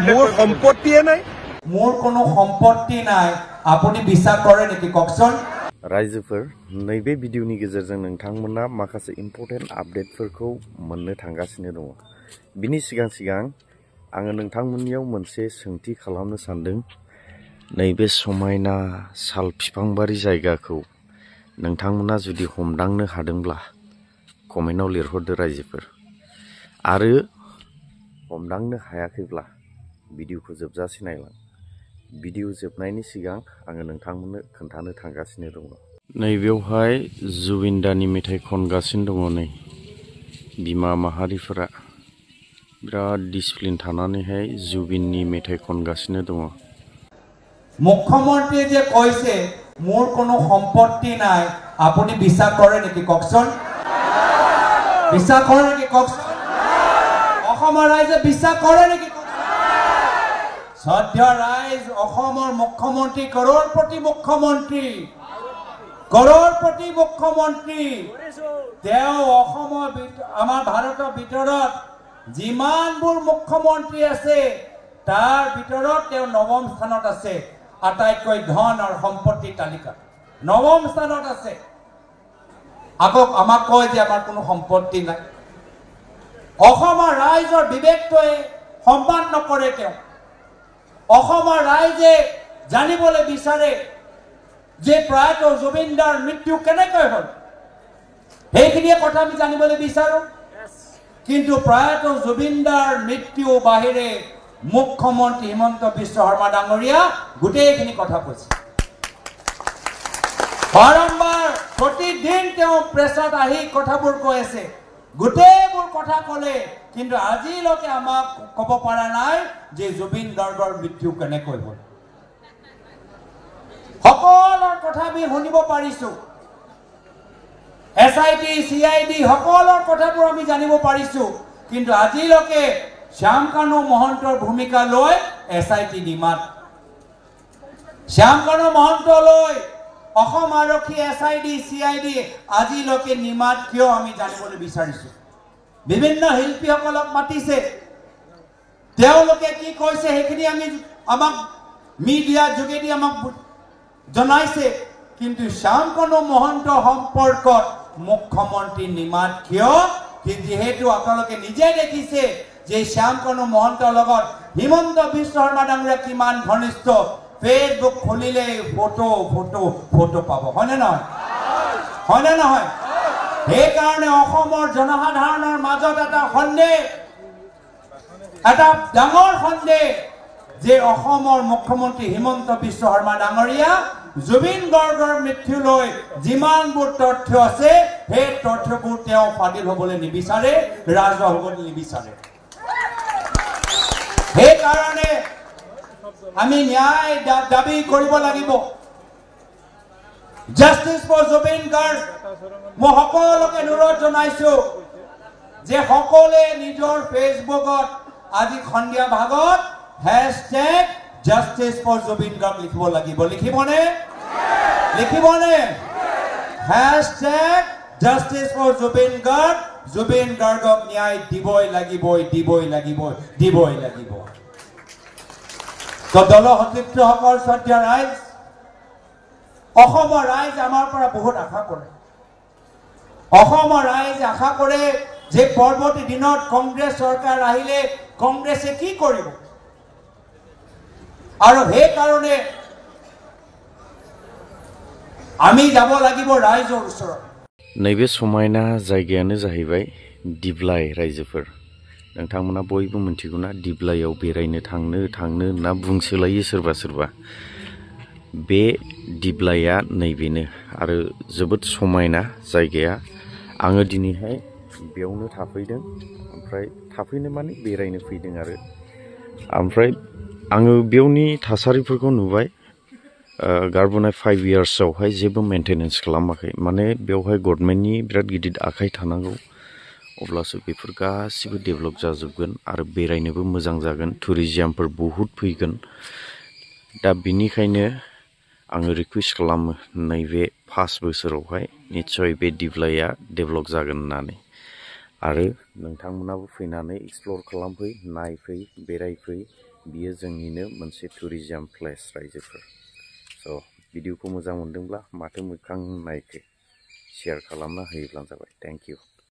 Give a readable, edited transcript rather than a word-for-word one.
মোৰ সম্পত্তিয়ে নাই মোৰ কোনো সম্পত্তি নাই আপুনি বিশ্বাস কৰে নেকি কওকচোন रायजोफोर नैबे भिडिअनि गेजेरजों नोंथांमोना माखासे इम्पर्टेन्ट आपडेटफोरखौ मोननो थांगासिनो दङ बिनि सिगां आङो नोंथांमोननियाव मोनसे सोंथि खालामनो सानदों नैबे समायना साल बिफांबारि जायगाखौ नोंथांमोना जुदि हमदांनो हादोंब्ला कमेन्टआव लिरहरदो रायजोफोर आरो हमदांनो हायाखैब्ला भिडिअखौ जोबजासे नायलां भिडिअ जोबनायनि सिगां आङो नोंथांमोननो खोन्थानो थांगासिनो दङ नैबेवहाय जुबिनदानि मेथाइ खनगासिनो दङ नै बिमा माहारिफोरा बिराद डिसिप्लिन थानानैहाय जुबिननि मेथाइ खनगासिनो दङ মুখ্যমন্ত্রী যে কইছে মোৰ কোনো সম্পত্তি নাই আপুনি বিশ্বাস কৰে নেকি কওকচোন বিশ্বাস কৰে নেকি কওকচোন অসমৰ ৰাইজে বিশ্বাস কৰে নেকি সদ্য ৰাইজ অসমৰ মুখ্যমন্ত্ৰী কৰোড়পতি মুখ্যমন্ত্ৰী তেওঁ অসমৰ আমাৰ ভাৰতৰ ভিতৰত যিমানবোৰ মুখ্যমন্ত্ৰী আছে তাৰ ভিতৰত তেওঁ নৱম স্থানত আছে আটাইতকৈ ধন আৰু সম্পত্তিৰ তালিকাত নৱম স্থানত আছে আকৌ আমাক কয় যে আমাৰ কোনো সম্পত্তি নাই অসমৰ ৰাইজৰ বিবেকটোৱে সন্মান নকৰে তেওঁ অসমৰ ৰাইজে জানিবলৈ বিচাৰে যে প্ৰয়াত জুবিনদাৰ মৃত্যু কেনেকৈ হ'ল সেইখিনি কথা আমি জানিবলৈ বিচাৰো কিন্তু প্ৰয়াত জুবিনদাৰ মৃত্যু বাহিৰে মুখ্যমন্ত্ৰী হিমন্ত বিশ্ব শৰ্মা ডাঙৰীয়া গোটেইখিনি কথা কৈছে বাৰম্বাৰ প্ৰতিদিন তেওঁ প্ৰেছত আহি কথাবোৰ কৈ আছে গোটেইবোৰ কথা ক'লে কিন্তু আজিলৈকে আমাক ক'ব পৰা নাই যে জুবিন গাৰ্গৰ মৃত্যু কেনেকৈ হ'ল সকলৰ কথা আমি শুনিব পাৰিছো SIT CID সকলৰ কথাবোৰ আমি জানিব পাৰিছো কিন্তু আজিলৈকে শ্যামকানু মহন্তৰ ভূমিকা লৈ SIT নিমাত শ্যামকানু মহন্ত লৈ অসম আৰক্ষী SID CID আজিলৈকে নিমাত কিয় আমি জানিবলৈ বিচাৰিছো বিভিন্ন শিল্পীসকলক মাতিছে তেওঁলোকে কি কৈছে সেইখিনি আমি আমাক মিডিয়া যোগেদি আমাক জনাইছে কিন্তু শ্যামকানু মহন্ত সম্পৰ্কত মুখ্যমন্ত্ৰী নিমাত কিয় যেহেতু আপোনালোকে নিজে দেখিছে যে শ্যামকানু মহন্তৰ লগত হিমন্ত বিশ্ব শৰ্মা ডাঙৰীয়া কিমান ঘনিষ্ঠ ফেচবুক খুলিলে ফটো পাব হয়নে নহয় সেইকাৰণে অসমৰ জনসাধাৰণৰ মাজত এটা সন্দেহ এটা ডাঙৰ সন্দেহ যে অসমৰ মুখ্যমন্ত্ৰী হিমন্ত বিশ্ব শৰ্মা ডাঙৰীয়া জুবিন গাৰ্গৰ মৃত্যু লৈ যিমানবোৰ তথ্য আছে সেই তথ্যবোৰ তেওঁ ফাদিল হ'বলৈ নিবিচাৰে ৰাজহুৱা হ'বলৈ নিবিচাৰে সেইকাৰণে আমি ন্যায় দাবী কৰিব লাগিব জাস্টিস ফৰ জুবিন গাৰ্গ মই সকলোকে অনুৰোধ জনাইছো যে সকলোৱে নিজৰ ফেচবুকত আজি সন্ধিয়া ভাগত #Justice for Zubin Garg লিখিব লাগিব লিখিবনে #Justice for Zubin Garg Zubeen গাৰ্গক ন্যায় দিবই লাগিব তো দল সতীৰ্থসকল শ্ৰদ্ধা ৰাইজ অসমৰ ৰাইজ আমাৰ পৰা বহুত আশা কৰে অসমৰ ৰাইজ আশা কৰে যে পৰৱৰ্তী দিনত কংগ্ৰেছ চৰকাৰ আহিলে কংগ্ৰেছে কি কৰিব আৰু সেই কাৰণে আমি যাব লাগিব ৰাইজৰ ওচৰত नैबे समायना जायगायानो जाहैबाय दिप्लाय रायजोफोर नोंथांमोना बयबो मिथिगौना दिप्लायाव बेरायनो थांनो होनना बुंसोलायो सोरबा बे दिप्लाया नैबेनो आरो जोबोद समायना जायगाया आङो दिनैहाय बेयावनो थाफैदों ओमफ्राय थाफैनो माने बेरायनो फैदों आरो ओमफ्राय आङो बेयावनि थासारिफोरखौ नुबाय गारबोनाय 5 इयार्सआवहाय जेबो मेंटेनेन्स खालामाखै माने बेवहाय गभर्नमेन्टनि बिराद गिदिर आखाइ थानांगौ अब्लासो बेफोर गासिबो डेभेलप जाजोबगोन आरो बेरायनोबो मोजां जागोन टुरिजियामफोर बहुत फैगोन दा बिनिखायनो आङो रिक्वेस्ट खालामो नैबे 5 बोसोरावहाय निश्चय बे दिप्लाया डेभेलप जागोन होननानै आरो नोंथांमोनाबो फैनानै एक्सप्लर खालामफै, नायफै, बेरायफै। बियो जोंनिनो मोनसे टुरिजम प्लेस रायजोफोर। स' भिडिअखौ मोजां मोनदोंब्ला माथो मोखां नायखो शेयार खालामना होयोब्लानो जाबाय। Thank you.